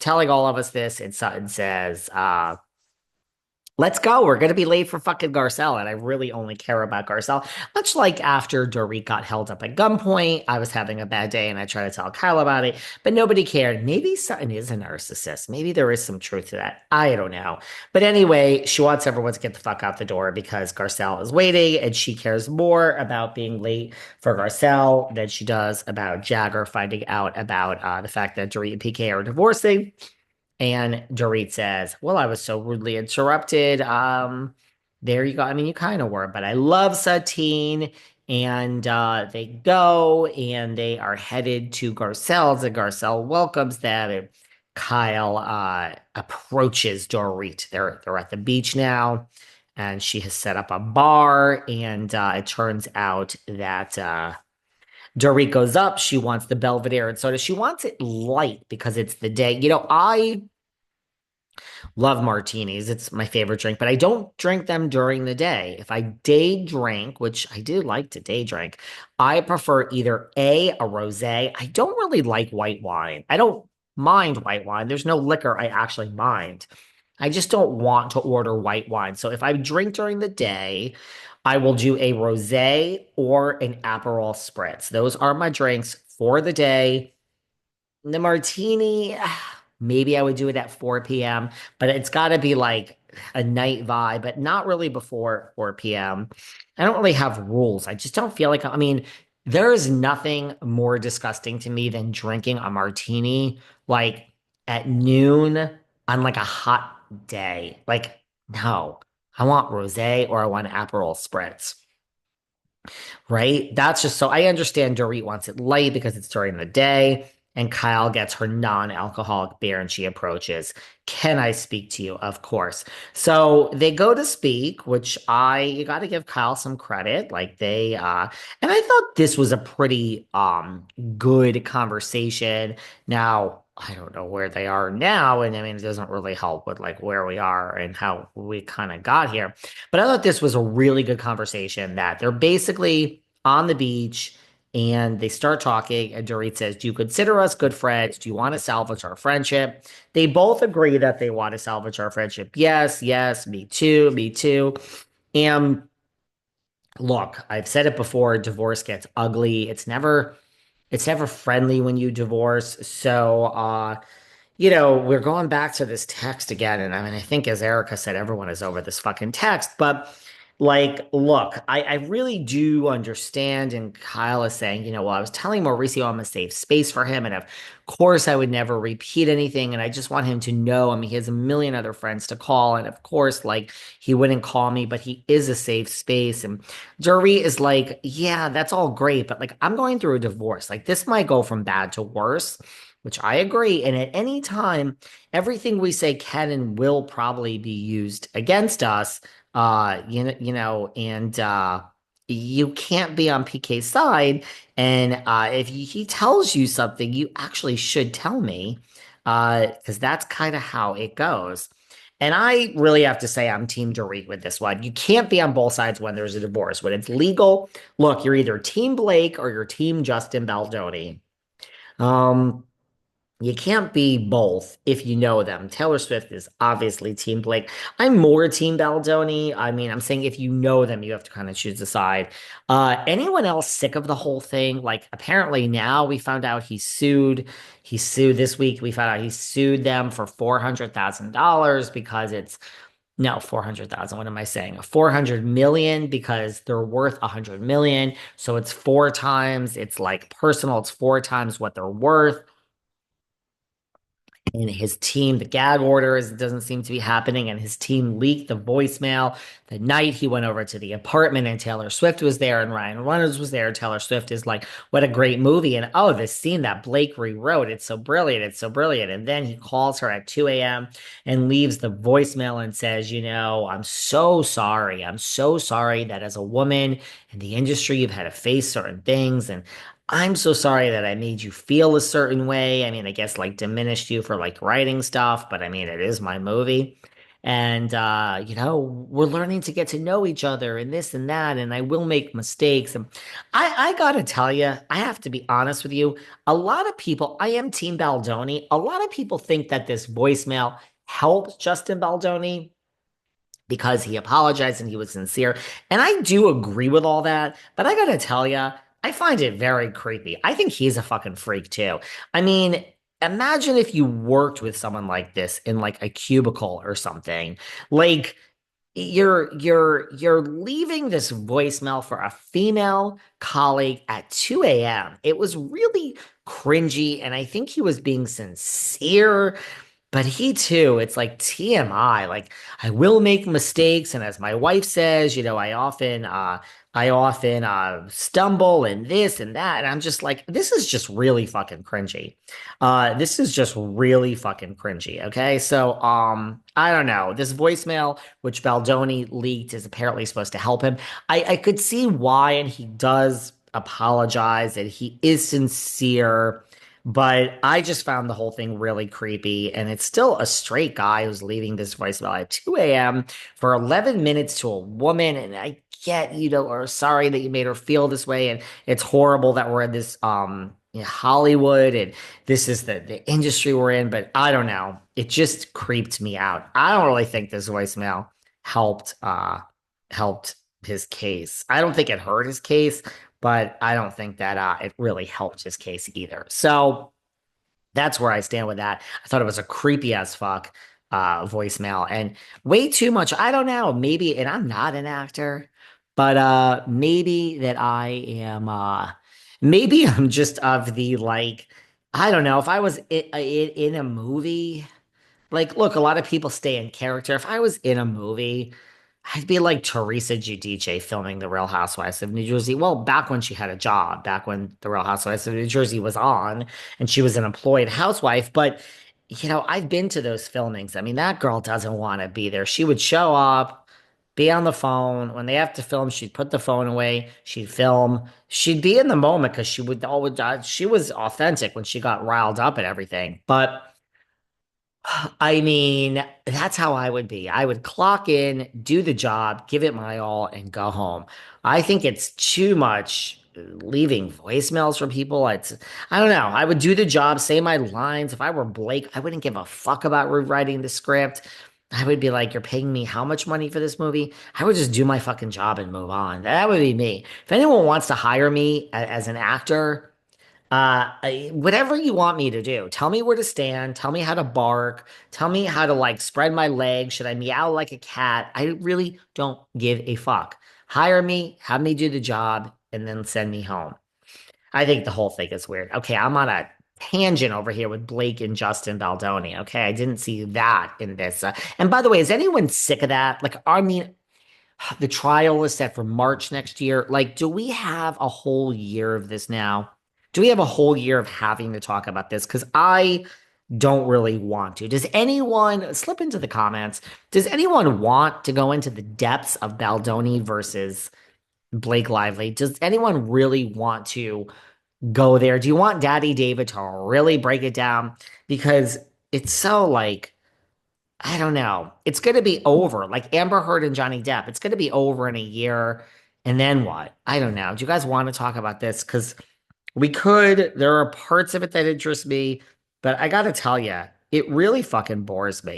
telling all of us this, and Sutton says, let's go. We're going to be late for fucking Garcelle. And I really only care about Garcelle. Much like after Dorit got held up at gunpoint, I was having a bad day and I tried to tell Kyle about it, but nobody cared. Maybe Sutton is a narcissist. Maybe there is some truth to that. I don't know. But anyway, she wants everyone to get the fuck out the door because Garcelle is waiting and she cares more about being late for Garcelle than she does about Jagger finding out about the fact that Dorit and PK are divorcing. And Dorit says, well, I was so rudely interrupted. There you go. I mean, you kind of were, but I love Satine. And they go and they are headed to Garcelle's, and Garcelle welcomes them. And Kyle approaches Dorit. They're at the beach now, and she has set up a bar. And it turns out that Dorit goes up. She wants the Belvedere and soda. She wants it light because it's the day. I love martinis. It's my favorite drink, but I don't drink them during the day. If I day drink, which I do like to day drink, I prefer either a rosé. I don't really like white wine. I don't mind white wine. There's no liquor I actually mind. I just don't want to order white wine. So if I drink during the day, I will do a rosé or an Aperol spritz. Those are my drinks for the day. The martini, maybe I would do it at 4 p.m., but it's got to be like a night vibe, but not really before 4 p.m. I don't really have rules. I just don't feel like, I mean, there is nothing more disgusting to me than drinking a martini like at noon on like a hot day. Like, no, I want rosé or I want Aperol spritz, right? That's just so I understand Dorit wants it light because it's during the day, and Kyle gets her non-alcoholic beer and she approaches. Can I speak to you? Of course. So they go to speak, which you got to give Kyle some credit. Like and I thought this was a pretty good conversation. Now, I don't know where they are now, and I mean it doesn't really help with like where we are and how we kind of got here. But I thought this was a really good conversation that they're basically on the beach and they start talking. And Dorit says, do you consider us good friends? Do you want to salvage our friendship? They both agree that they want to salvage our friendship. Yes, yes, me too, me too. And look, I've said it before, divorce gets ugly. It's never friendly when you divorce. So we're going back to this text again. And I mean, I think as Erica said, everyone is over this fucking text. But like, look, I really do understand. And Kyle is saying, well, I was telling Mauricio I'm a safe space for him. And of course, I would never repeat anything. And I just want him to know. I mean, he has a million other friends to call. And of course, like, he wouldn't call me, but he is a safe space. And Dorit is like, yeah, that's all great. But like, I'm going through a divorce. Like, this might go from bad to worse, which I agree. And at any time, everything we say can and will probably be used against us. And you can't be on PK's side. And if he tells you something, you actually should tell me, because that's kind of how it goes. And I really have to say I'm Team Dorit with this one. You can't be on both sides when there's a divorce. When it's legal, look, you're either Team Blake or you're Team Justin Baldoni. Um, you can't be both if you know them. Taylor Swift is obviously Team Blake. I'm more Team Baldoni. I mean, I'm saying if you know them, you have to kind of choose a side. Anyone else sick of the whole thing? Like, apparently now we found out he sued. He sued this week. We found out he sued them for $400,000 because it's no 400,000. What am I saying? 400 million because they're worth 100 million. So it's four times. It's like personal. It's four times what they're worth. And his team, the gag orders doesn't seem to be happening, and his team leaked the voicemail the night he went over to the apartment, and Taylor Swift was there, and Ryan Reynolds was there. Taylor Swift is like, what a great movie. And oh, this scene that Blake rewrote, it's so brilliant, it's so brilliant. And then he calls her at 2 a.m. and leaves the voicemail and says, I'm so sorry. I'm so sorry that as a woman in the industry, you've had to face certain things. And I'm so sorry that I made you feel a certain way. I mean, I guess like diminished you for like writing stuff, but I mean, it is my movie. And we're learning to get to know each other and this and that, and I will make mistakes. And I gotta tell you, I have to be honest with you. A lot of people, I am Team Baldoni. A lot of people think that this voicemail helped Justin Baldoni because he apologized and he was sincere. And I do agree with all that, but I gotta tell you, I find it very creepy. I think he's a fucking freak too. I mean, imagine if you worked with someone like this in like a cubicle or something. Like you're leaving this voicemail for a female colleague at 2 a.m. It was really cringy, and I think he was being sincere. But he too, it's like TMI. Like I will make mistakes, and as my wife says, I often stumble and this and that, and I'm just like, this is just really fucking cringy. This is just really fucking cringy. Okay, so I don't know. This voicemail, which Baldoni leaked, is apparently supposed to help him. I could see why, and he does apologize, and he is sincere. But I just found the whole thing really creepy. And it's still a straight guy who's leaving this voicemail at 2 a.m. for 11 minutes to a woman. And I get, or sorry that you made her feel this way. And it's horrible that we're in this in Hollywood and this is the industry we're in. But I don't know. It just creeped me out. I don't really think this voicemail helped helped his case. I don't think it hurt his case, but I don't think that it really helped his case either. So that's where I stand with that. I thought it was a creepy as fuck voicemail and way too much. I don't know. Maybe, and I'm not an actor, but maybe that I am. Maybe I'm just of the like. I don't know. If I was in a movie. Like, look, a lot of people stay in character. If I was in a movie, I'd be like Teresa Giudice filming The Real Housewives of New Jersey. Well, back when she had a job, back when The Real Housewives of New Jersey was on and she was an employed housewife. But, I've been to those filmings. I mean, that girl doesn't want to be there. She would show up, be on the phone. When they have to film, she'd put the phone away. She'd film. She'd be in the moment because she would always, she was authentic when she got riled up and everything. But, I mean, that's how I would be. I would clock in, do the job, give it my all, and go home. I think it's too much leaving voicemails for people. I don't know. I would do the job, say my lines. If I were Blake, I wouldn't give a fuck about rewriting the script. I would be like, you're paying me how much money for this movie? I would just do my fucking job and move on. That would be me. If anyone wants to hire me as an actor, whatever you want me to do, tell me where to stand, tell me how to bark, tell me how to like spread my legs. Should I meow like a cat? I really don't give a fuck. Hire me, have me do the job, and then send me home. I think the whole thing is weird. Okay, I'm on a tangent over here with Blake and Justin Baldoni. Okay, I didn't see that in this. And by the way, is anyone sick of that? Like, I mean, the trial is set for March next year. Like, do we have a whole year of this now? Do we have a whole year of having to talk about this? Because I don't really want to. Does anyone slip into the comments? Does anyone want to go into the depths of Baldoni versus Blake Lively? Does anyone really want to go there? Do you want Daddy David to really break it down? Because it's so like, I don't know. It's going to be over. Like Amber Heard and Johnny Depp. It's going to be over in a year. And then what? I don't know. Do you guys want to talk about this? Because we could. There are parts of it that interest me, but I got to tell you, it really fucking bores me.